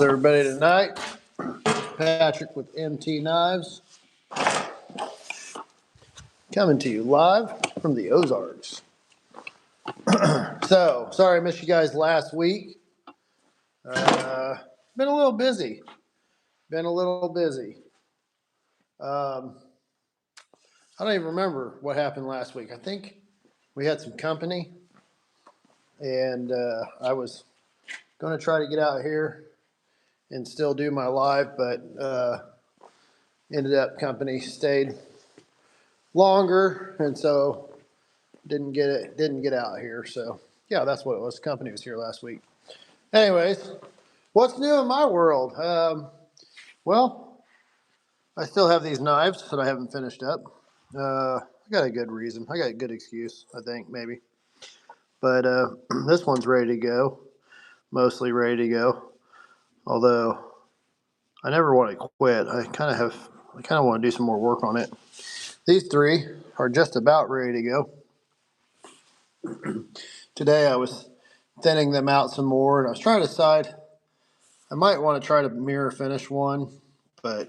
Everybody tonight, Patrick with MT Knives, coming to you live from the Ozarks. So, sorry I missed you guys last week. Been a little busy. I don't even remember what happened last week. I think we had some company, and I was going to try to get out here and still do my live, but ended up company stayed longer, and so didn't get out here. So yeah, that's what it was. Company was here last week. Anyways, what's new in my world? Well, I still have these knives that I haven't finished up. I got a good reason. I got a good excuse, I think, maybe. But this one's ready to go, mostly ready to go. Although I never want to quit. I kind of want to do some more work on it. These three are just about ready to go. Today I was thinning them out some more, and I was trying to decide. I might want to try to mirror finish one, but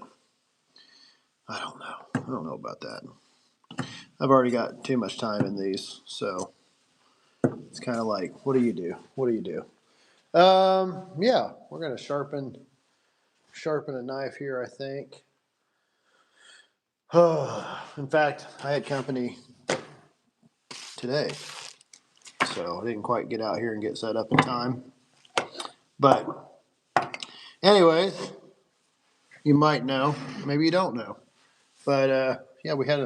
I don't know. I don't know about that. I've already got too much time in these, so it's kind of like, what do you do? What do you do? Yeah, we're gonna sharpen a knife here, I think. In fact, I had company today, so I didn't quite get out here and get set up in time. But anyways, you might know, maybe you don't know, but yeah, we had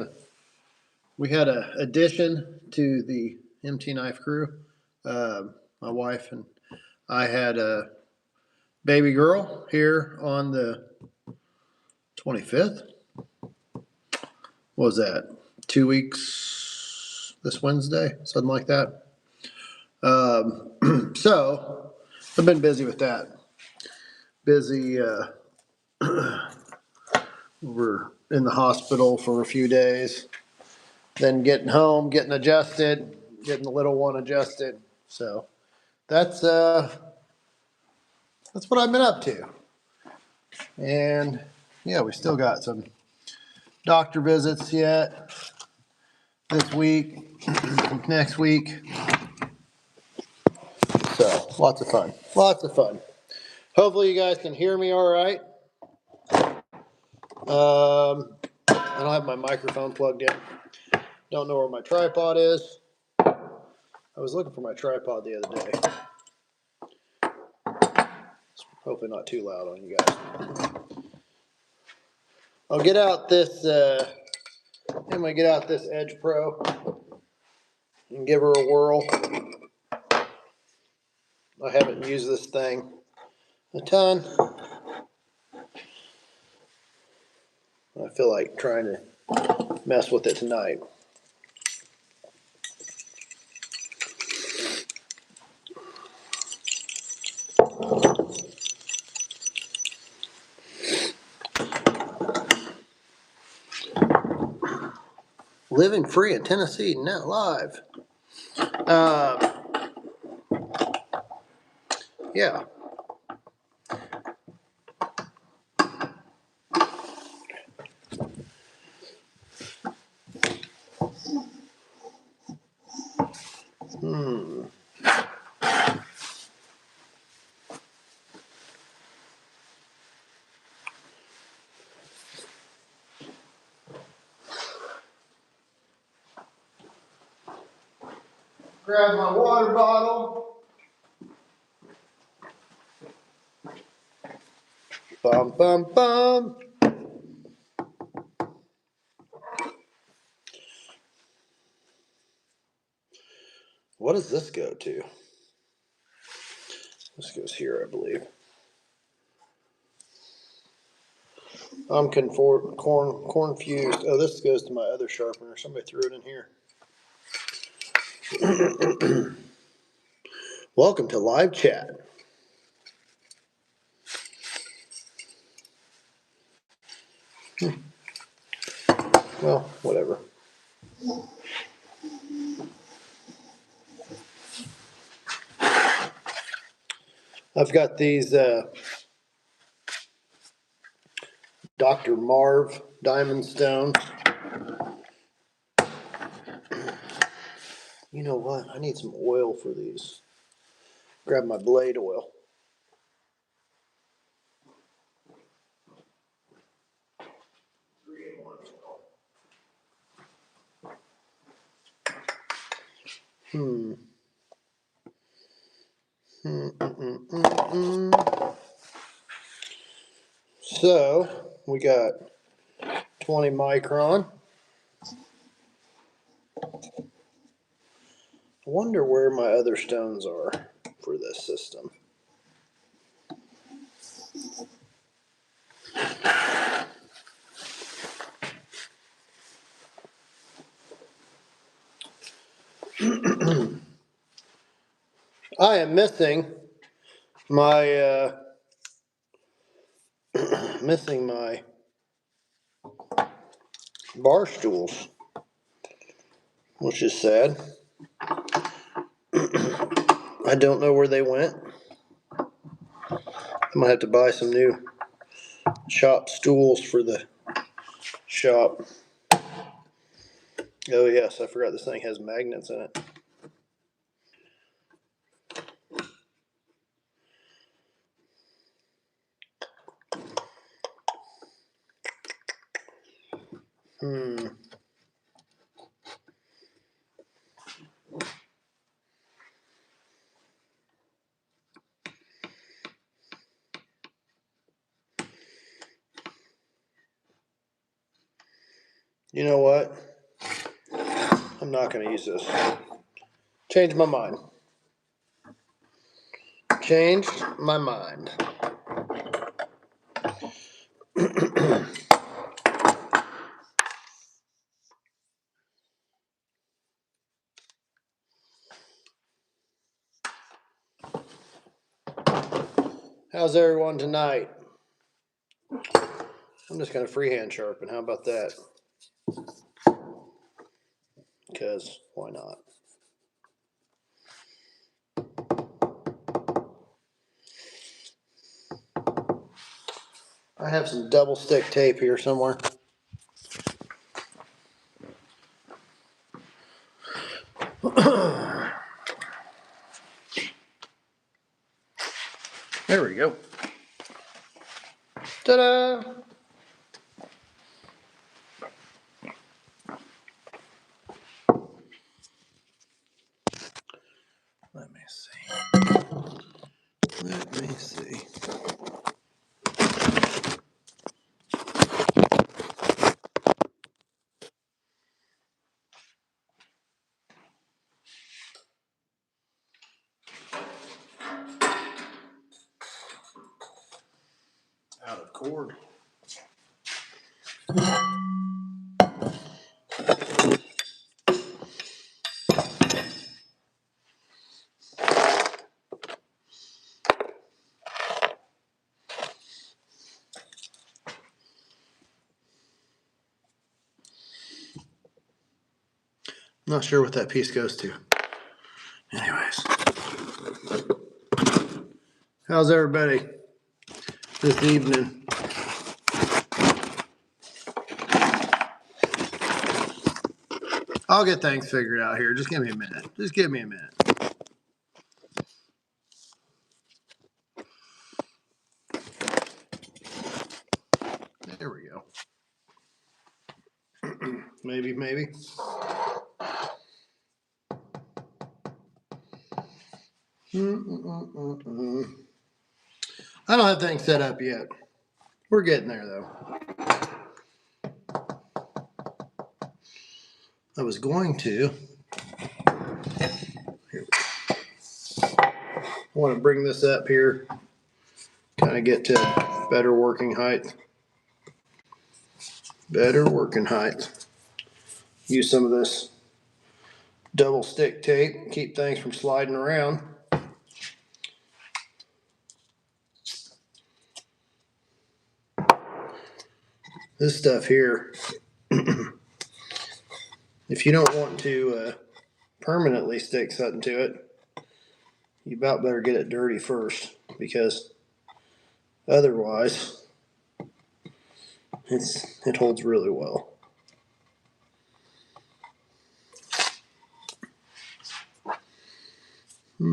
a addition to the MT Knife crew. My wife and I had a baby girl here on the 25th. What was that? 2 weeks this Wednesday, something like that. So I've been busy with that. Busy. We're in the hospital for a few days, then getting home, getting adjusted, getting the little one adjusted. So that's what I've been up to. And yeah, we still got some doctor visits yet this week, next week. So lots of fun. Hopefully you guys can hear me all right. I don't have my microphone plugged in. Don't know where my tripod is. I was looking for my tripod the other day. It's hopefully not too loud on you guys. I'll get out this, I'm going to get out this Edge Pro and give her a whirl. I haven't used this thing a ton. I feel like trying to mess with it tonight. Living free in Tennessee, not live. Yeah. Grab my water bottle. Bum, bum, bum. What does this go to? This goes here, I believe. I'm confused. Oh, this goes to my other sharpener. Somebody threw it in here. Welcome to live chat. Well, whatever. I've got these Dr. Marv diamond stone. You know what? I need some oil for these. Grab my blade oil. So we got 20 micron. I wonder where my other stones are for this system. I am missing my bar stools, which is sad. I don't know where they went. I might have to buy some new shop stools for the shop. Oh yes, I forgot this thing has magnets in it. You know what? I'm not going to use this. Changed my mind. Changed my mind. How's everyone tonight? I'm just going to freehand sharpen. How about that? Because why not? I have some double stick tape here somewhere. There we go. Ta-da! Let me see. Let me see. Out of cord. Not sure what that piece goes to. Anyways. How's everybody this evening? I'll get things figured out here. Just give me a minute. Just give me a minute. There we go. Maybe. I don't have things set up yet. We're getting there though. I was going to. I want to bring this up here, kind of get to better working height. Better working height. Use some of this double stick tape, keep things from sliding around. This stuff here, if you don't want to permanently stick something to it, you about better get it dirty first, because otherwise It holds really well. Add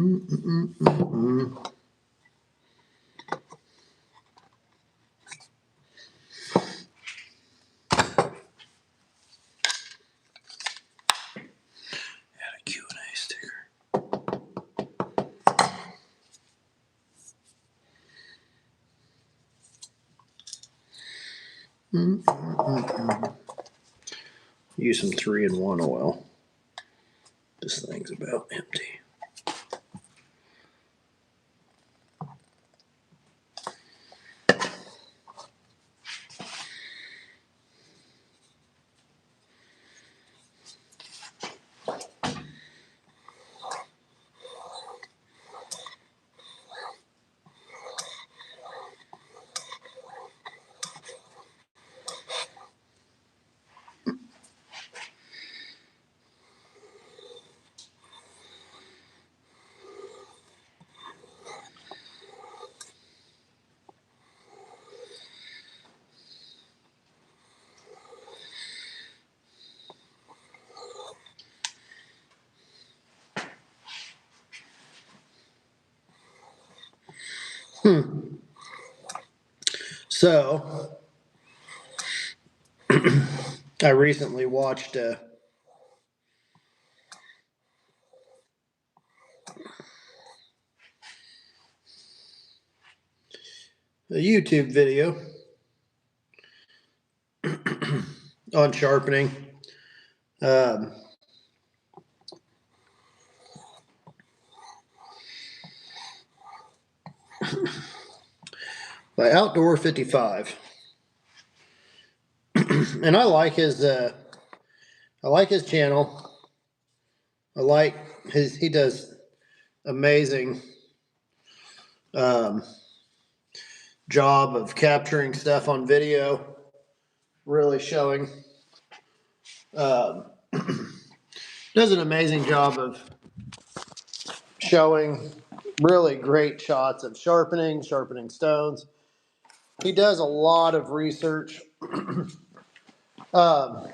a Q&A sticker. Use some 3-in-1 oil. This thing's about empty. So, I recently watched a YouTube video on sharpening. By Outdoor 55. And I like his channel. I like he does amazing job of capturing stuff on video, really showing does an amazing job of showing really great shots of sharpening stones. He does a lot of research. I've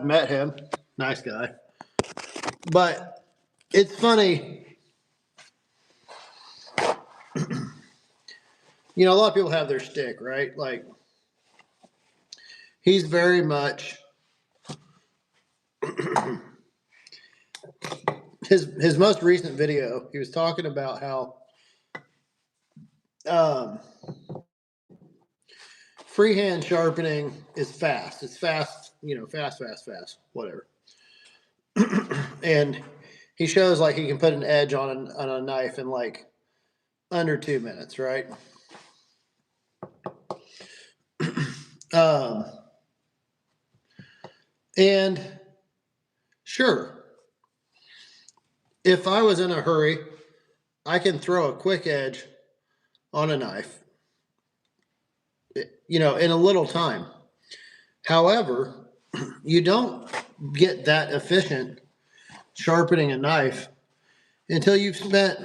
met him, nice guy, but it's funny. You know, a lot of people have their stick, right? Like, he's very much his most recent video. He was talking about how freehand sharpening is fast. It's fast, you know, fast, whatever. And he shows like he can put an edge on a knife in like under 2 minutes, right? And sure, if I was in a hurry, I can throw a quick edge on a knife, you know, in a little time. However, you don't get that efficient sharpening a knife until you've spent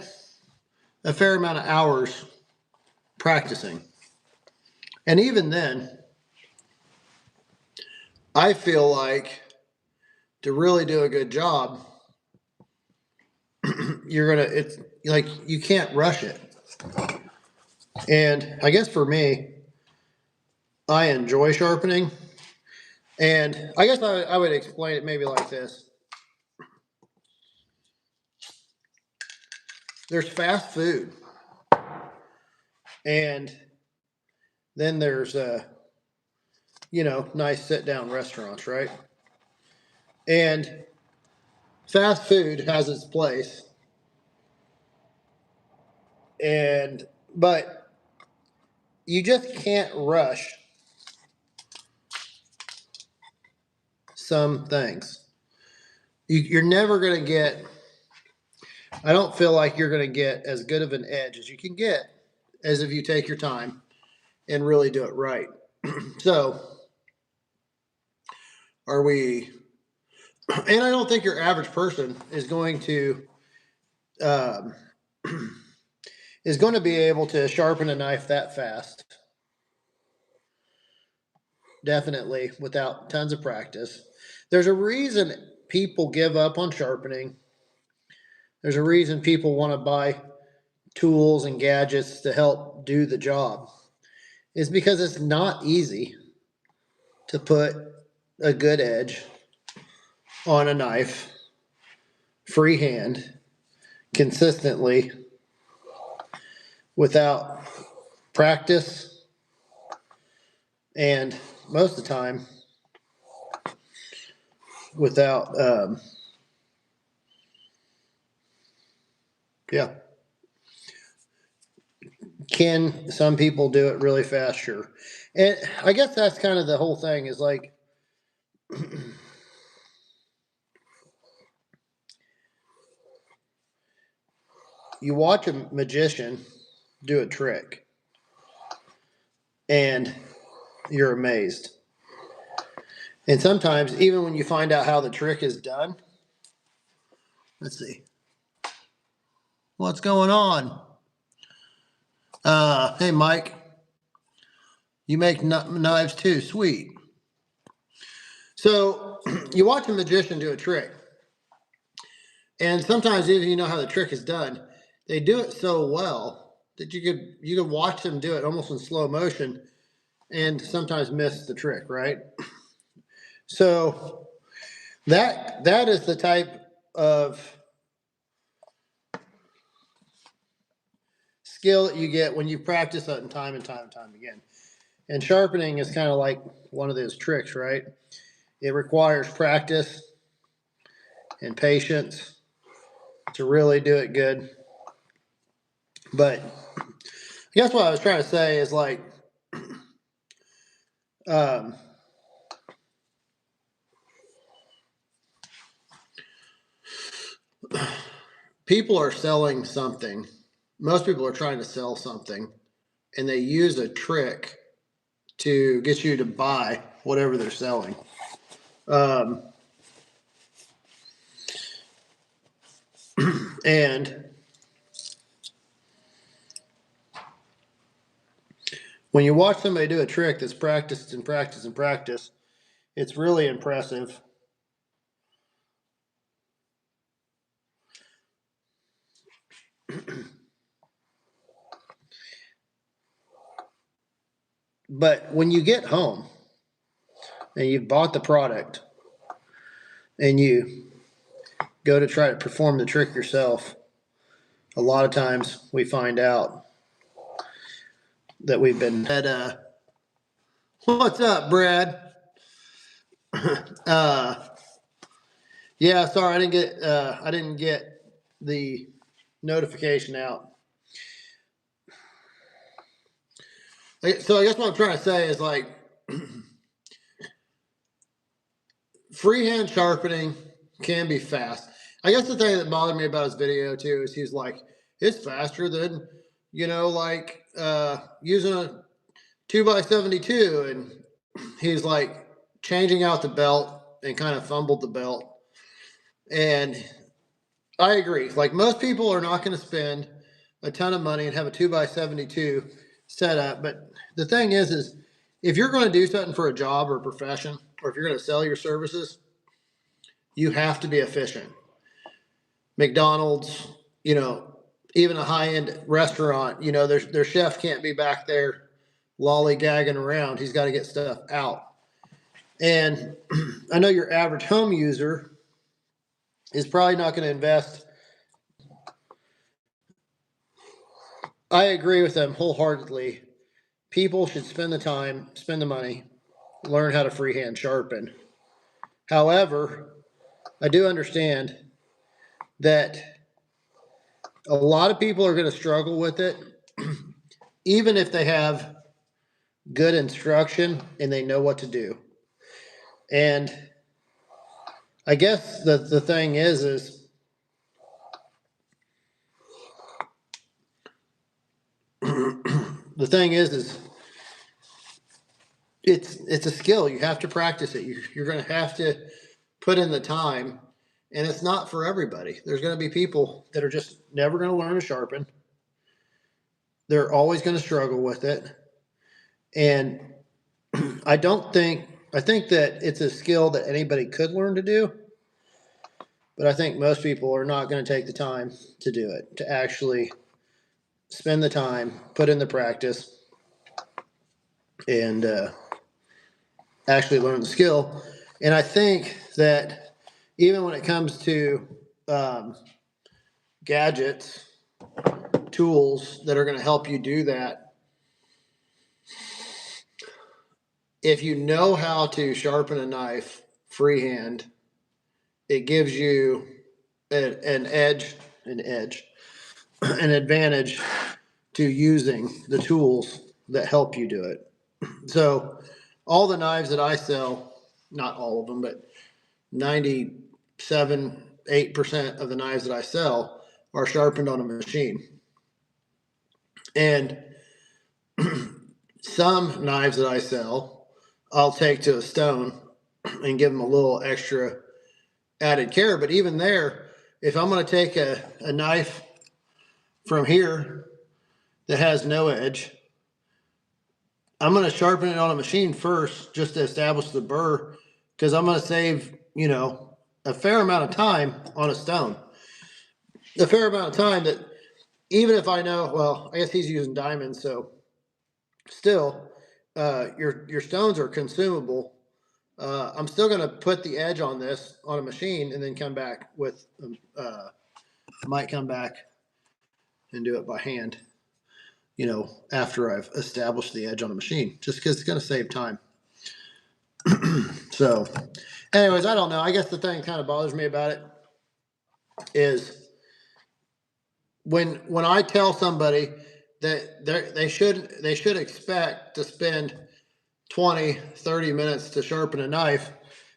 a fair amount of hours practicing. And even then, I feel like to really do a good job, it's like you can't rush it. And I guess for me, I enjoy sharpening. And I guess I would explain it maybe like this. There's fast food. And then there's, you know, nice sit down restaurants, right? And fast food has its place. But you just can't rush some things. You're never going to get, I don't feel like you're going to get as good of an edge as you can get as if you take your time and really do it right. So, are we, and I don't think your average person is going to, is going to be able to sharpen a knife that fast. definitely, without tons of practice. There's a reason people give up on sharpening. There's a reason people want to buy tools and gadgets to help do the job. It's because it's not easy to put a good edge on a knife freehand consistently without practice, and most of the time without yeah. Can some people do it really fast? Sure. And I guess that's kind of the whole thing is like, you watch a magician do a trick and you're amazed. And sometimes, even when you find out how the trick is done, let's see, what's going on? Hey, Mike, you make knives too, sweet. So you watch a magician do a trick, and sometimes even you know how the trick is done, they do it so well that you could watch them do it almost in slow motion, and sometimes miss the trick, right? So that is the type of skill that you get when you practice it time and time and time again. And sharpening is kind of like one of those tricks, right? It requires practice and patience to really do it good. But I guess what I was trying to say is like, um, people are selling something. Most people are trying to sell something, and they use a trick to get you to buy whatever they're selling. Um, and when you watch somebody do a trick that's practiced and practiced and practiced, it's really impressive. But when you get home and you've bought the product and you go to try to perform the trick yourself, a lot of times we find out that we've been at what's up, Brad? uh yeah, sorry, I didn't get the notification out. So I guess what I'm trying to say is like, freehand sharpening can be fast. I guess the thing that bothered me about his video too is he's like, it's faster than, like using a 2x72, and he's like changing out the belt and kind of fumbled the belt. And I agree. Like, most people are not going to spend a ton of money and have a 2x72 set up. But the thing is if you're going to do something for a job or a profession, or if you're going to sell your services, you have to be efficient. McDonald's, even a high-end restaurant, their chef can't be back there lollygagging around. He's got to get stuff out. And I know your average home user is probably not going to invest. I agree with them wholeheartedly. People should spend the time, spend the money, learn how to freehand sharpen. However, I do understand that a lot of people are going to struggle with it, even if they have good instruction and they know what to do. And I guess the thing is the thing is it's a skill. You have to practice it. You're going to have to put in the time, and it's not for everybody. There's going to be people that are just never going to learn to sharpen. They're always going to struggle with it. And I think that it's a skill that anybody could learn to do, but I think most people are not going to take the time to do it, to actually spend the time, put in the practice, and actually learn the skill. And I think that even when it comes to um, gadgets, tools that are going to help you do that, if you know how to sharpen a knife freehand, it gives you an edge, an advantage to using the tools that help you do it. So all the knives that I sell, not all of them, but 97, 8% of the knives that I sell are sharpened on a machine. And some knives that I sell, I'll take to a stone and give them a little extra added care. But even there, if I'm going to take a knife from here that has no edge, I'm going to sharpen it on a machine first just to establish the burr, because I'm going to save, a fair amount of time on a stone. A fair amount of time that even if I know, well, I guess he's using diamonds, so still, your stones are consumable. I'm still going to put the edge on this on a machine and then come back with, might come back and do it by hand, after I've established the edge on a machine, just because it's going to save time. So, anyways, I don't know. I guess the thing that kind of bothers me about it is when I tell somebody that they should expect to spend 20, 30 minutes to sharpen a knife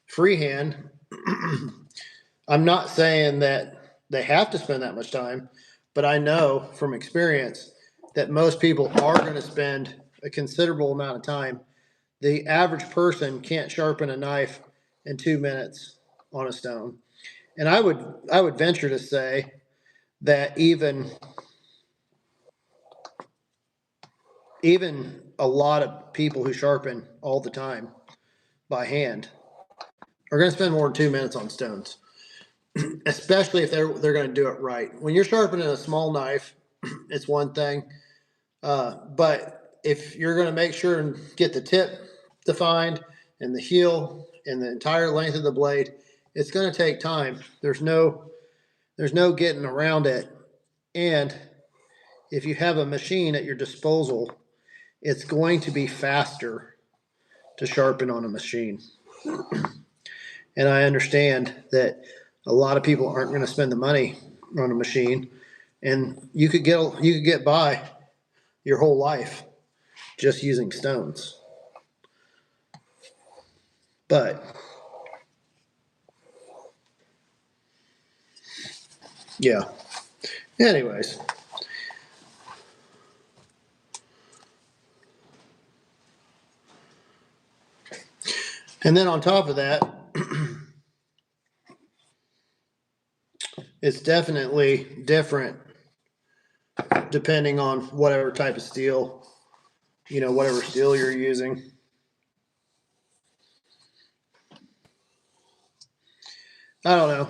freehand. I'm not saying that they have to spend that much time, but I know from experience that most people are going to spend a considerable amount of time. The average person can't sharpen a knife in 2 minutes on a stone. And I would venture to say that even a lot of people who sharpen all the time by hand are going to spend more than 2 minutes on stones, especially if they're going to do it right. When you're sharpening a small knife, it's one thing, but if you're going to make sure and get the tip defined and the heel and the entire length of the blade, it's going to take time. There's no getting around it. And if you have a machine at your disposal, it's going to be faster to sharpen on a machine. And I understand that a lot of people aren't going to spend the money on a machine, and you could get by your whole life just using stones. But yeah. Anyways. And then on top of that, it's definitely different depending on whatever type of steel, whatever steel you're using. I don't know.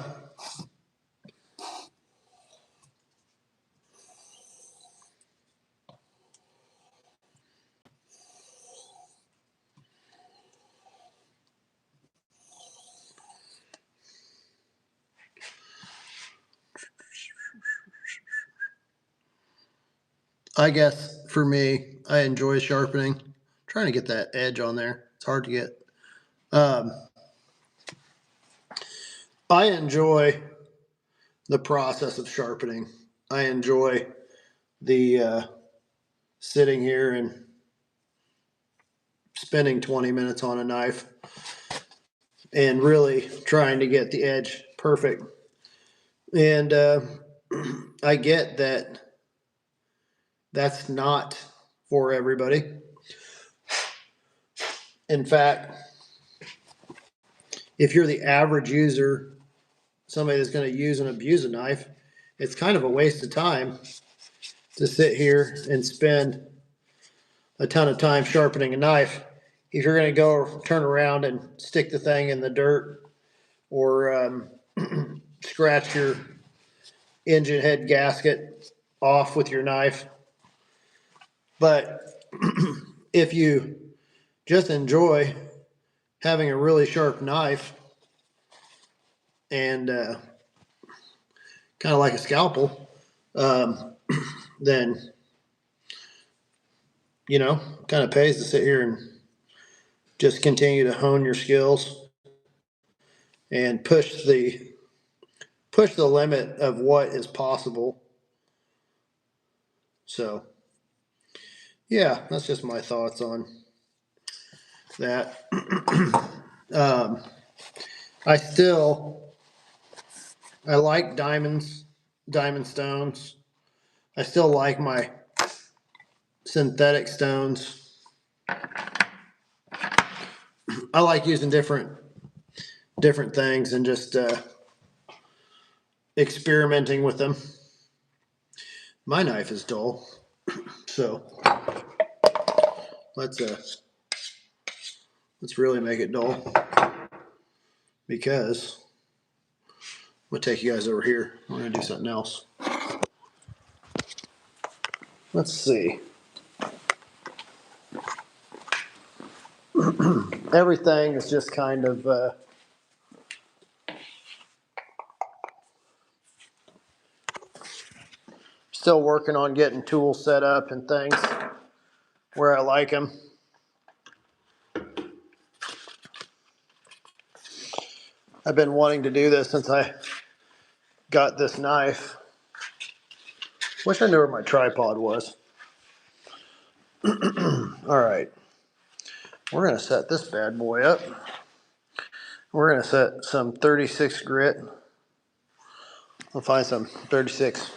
I guess for me, I enjoy sharpening. I'm trying to get that edge on there. It's hard to get. I enjoy the process of sharpening. I enjoy the sitting here and spending 20 minutes on a knife and really trying to get the edge perfect. And I get that that's not for everybody. In fact, if you're the average user, somebody that's going to use and abuse a knife, it's kind of a waste of time to sit here and spend a ton of time sharpening a knife if you're going to go turn around and stick the thing in the dirt or scratch your engine head gasket off with your knife. But if you just enjoy having a really sharp knife and kind of like a scalpel, then, you know, kind of pays to sit here and just continue to hone your skills and push the limit of what is possible. So, yeah, that's just my thoughts on that. I like diamond stones. I still like my synthetic stones. I like using different things and just experimenting with them. My knife is dull, so let's really make it dull, because I'm gonna take you guys over here. We're gonna do something else. Let's see. Everything is just kind of still working on getting tools set up and things where I like them. I've been wanting to do this since I got this knife. Wish I knew where my tripod was. All right. We're going to set this bad boy up. We're going to set some 36 grit. I'll find some 36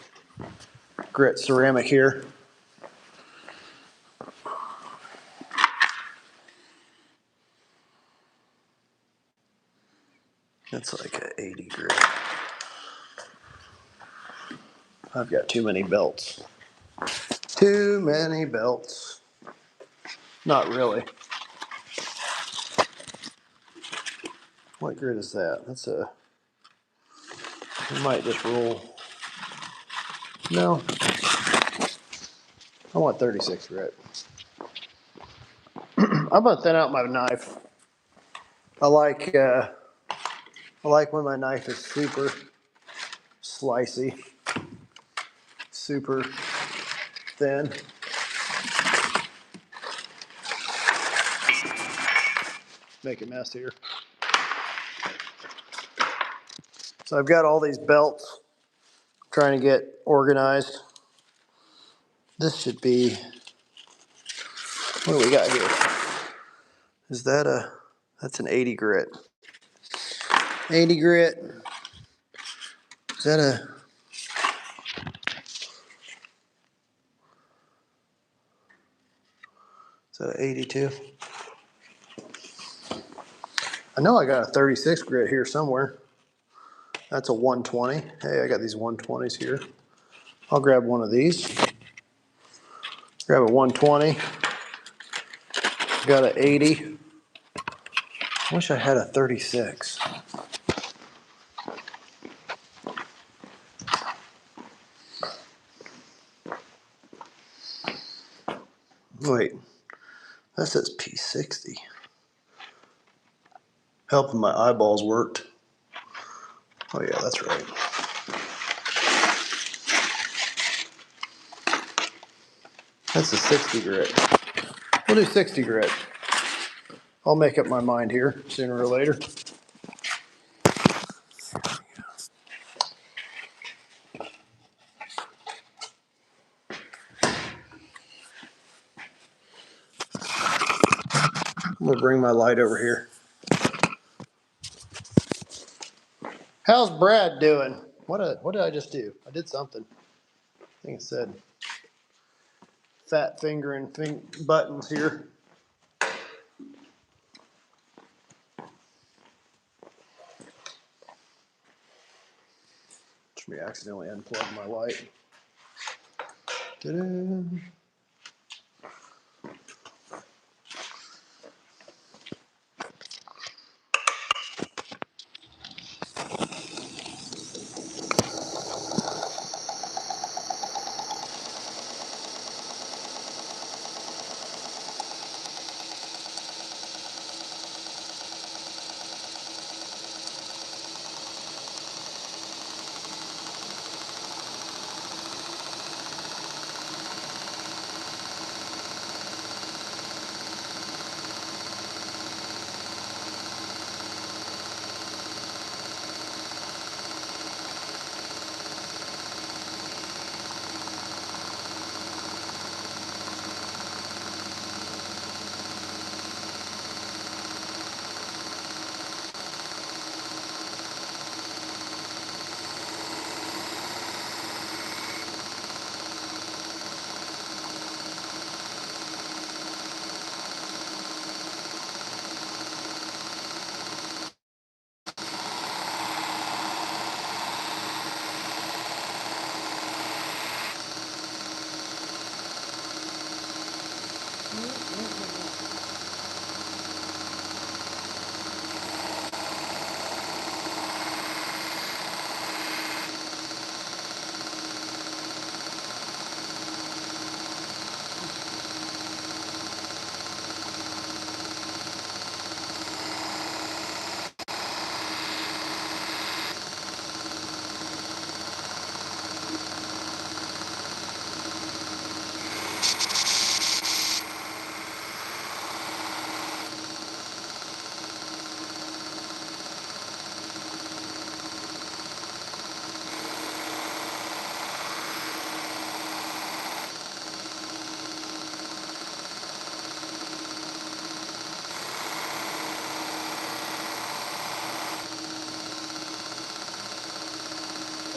grit ceramic here. It's like an 80 grit. I've got too many belts. Too many belts. Not really. What grit is that? That's a... I might just roll. No. I want 36 grit. I'm going to thin out my knife. I like when my knife is super slicey, super thin. Make a mess here. So I've got all these belts, trying to get organized. This should be, what do we got here? Is that that's an 80 grit. 80 grit. Is that a, is that an 82? I know I got a 36 grit here somewhere. That's a 120. Hey, I got these 120s here. I'll grab one of these. Grab a 120. Got an 80. I wish I had a 36. Wait, that says P60. Helping my eyeballs worked. Oh yeah, that's right. That's a 60 grit. We'll do 60 grit. I'll make up my mind here sooner or later. I'm gonna bring my light over here. How's Brad doing? What did I just do? I did something. I think it said fat finger and buttons here. Should be accidentally unplugged my light. Ta-da.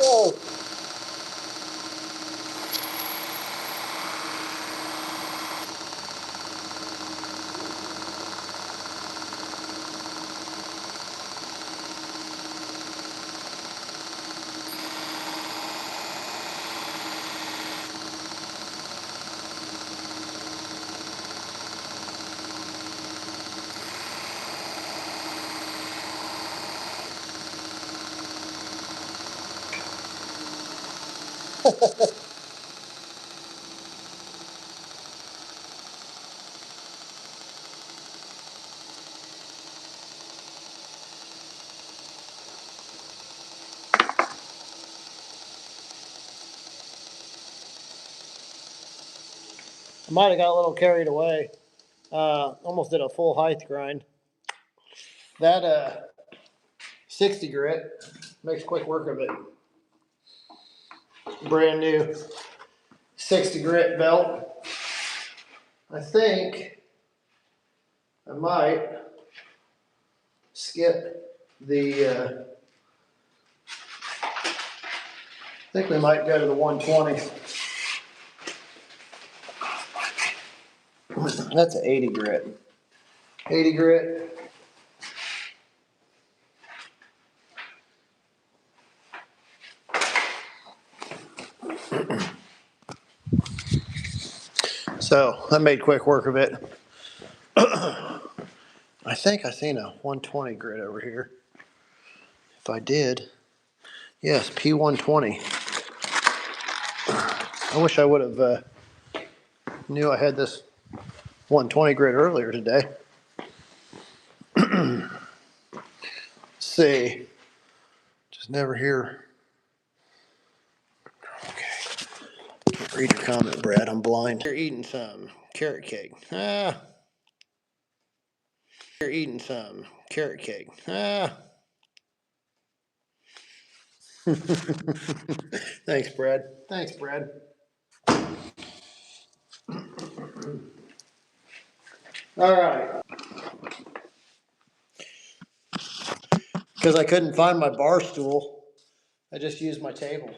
Whoa. I might have got a little carried away. Almost did a full height grind. That 60 grit makes quick work of it. Brand new 60 grit belt. I think I might skip the, I think we might go to the 120. That's an 80 grit. 80 grit. So I made quick work of it. I think I seen a 120 grit over here. If I did, yes, P120. I wish I would have knew I had this 120 grit earlier today. Let's see. Just never hear. Okay. Can't read your comment, Brad. I'm blind. You're eating some carrot cake. You're eating some carrot cake. Thanks, Brad. Thanks, Brad. All right. Because I couldn't find my bar stool, I just used my table.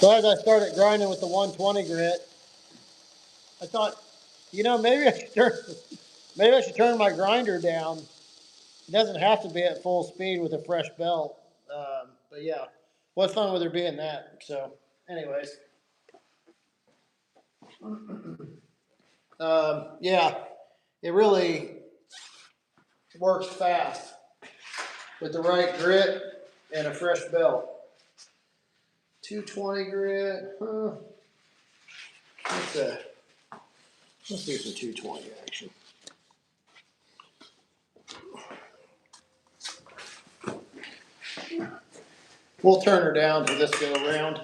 So as I started grinding with the 120 grit, I thought, you know, maybe I should turn my grinder down. It doesn't have to be at full speed with a fresh belt. But yeah, what's fun with there being that? So, anyways, yeah, it really works fast with the right grit and a fresh belt. 220 grit, let's do some 220 action. We'll turn her down for this go around.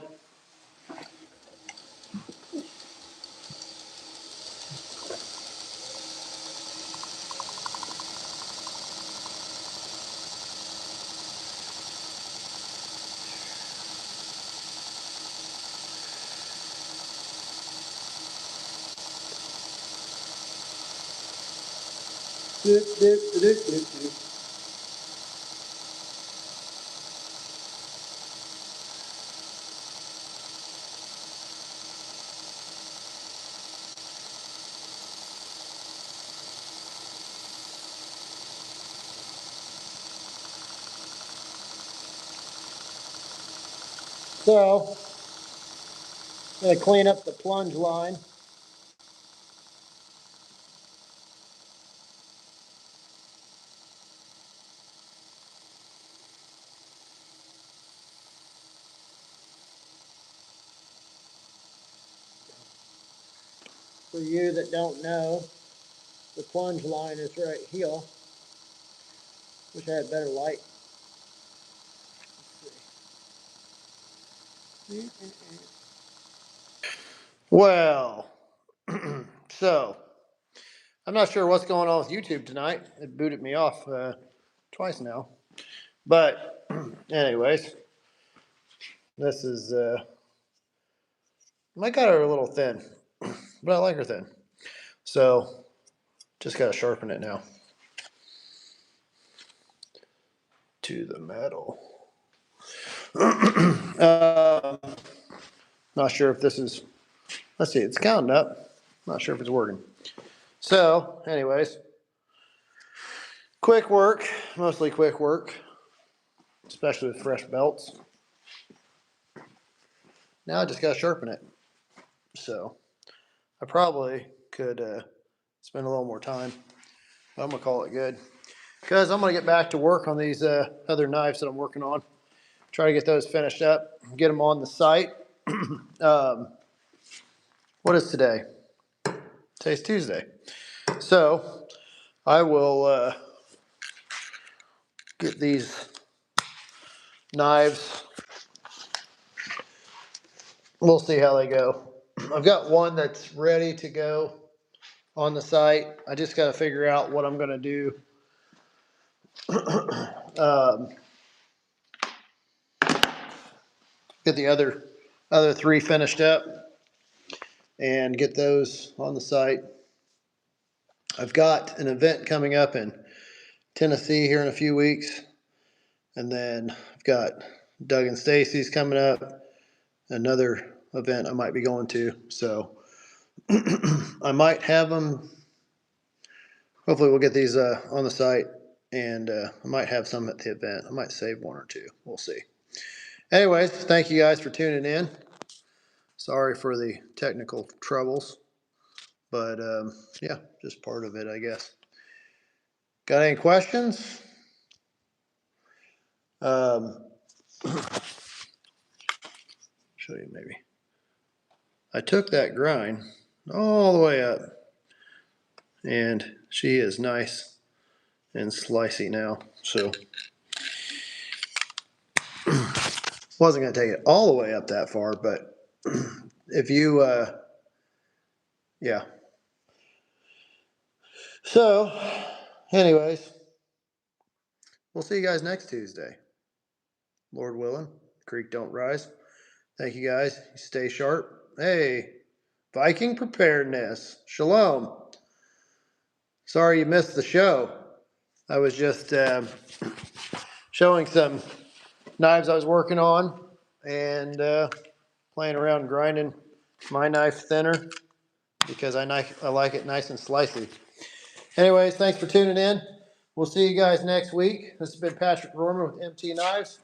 So, I'm going to clean up the plunge line. For you that don't know, the plunge line is right here. Wish I had better light. Well, so I'm not sure what's going on with YouTube tonight. It booted me off twice now. But anyways, this is I got her a little thin, but I like her thin. So just gotta sharpen it now to the metal. Not sure if this is. Let's see. It's counting up. Not sure if it's working. So, anyways, quick work, mostly quick work, especially with fresh belts. Now I just gotta sharpen it. So I probably could spend a little more time. But I'm gonna call it good because I'm gonna get back to work on these other knives that I'm working on. Try to get those finished up, get them on the site. What is today? Today's Tuesday. So I will get these knives. We'll see how they go. I've got one that's ready to go on the site. I just got to figure out what I'm going to do. Get the other three finished up and get those on the site. I've got an event coming up in Tennessee here in a few weeks, and then I've got Doug and Stacy's coming up, another event I might be going to. So I might have them. Hopefully we'll get these on the site, and I might have some at the event. I might save one or two. We'll see. Anyways, thank you guys for tuning in. Sorry for the technical troubles, but yeah, just part of it, I guess. Got any questions? Show you maybe. I took that grind all the way up, and she is nice and slicey now. So wasn't going to take it all the way up that far, but if you, yeah. So, anyways, we'll see you guys next Tuesday. Lord willing, creek don't rise. Thank you guys. Stay sharp. Hey, Viking preparedness. Shalom. Sorry you missed the show. I was just showing some knives I was working on, and playing around grinding my knife thinner because I like it nice and slicey. Anyways, thanks for tuning in. We'll see you guys next week. This has been Patrick Rorman with MT Knives.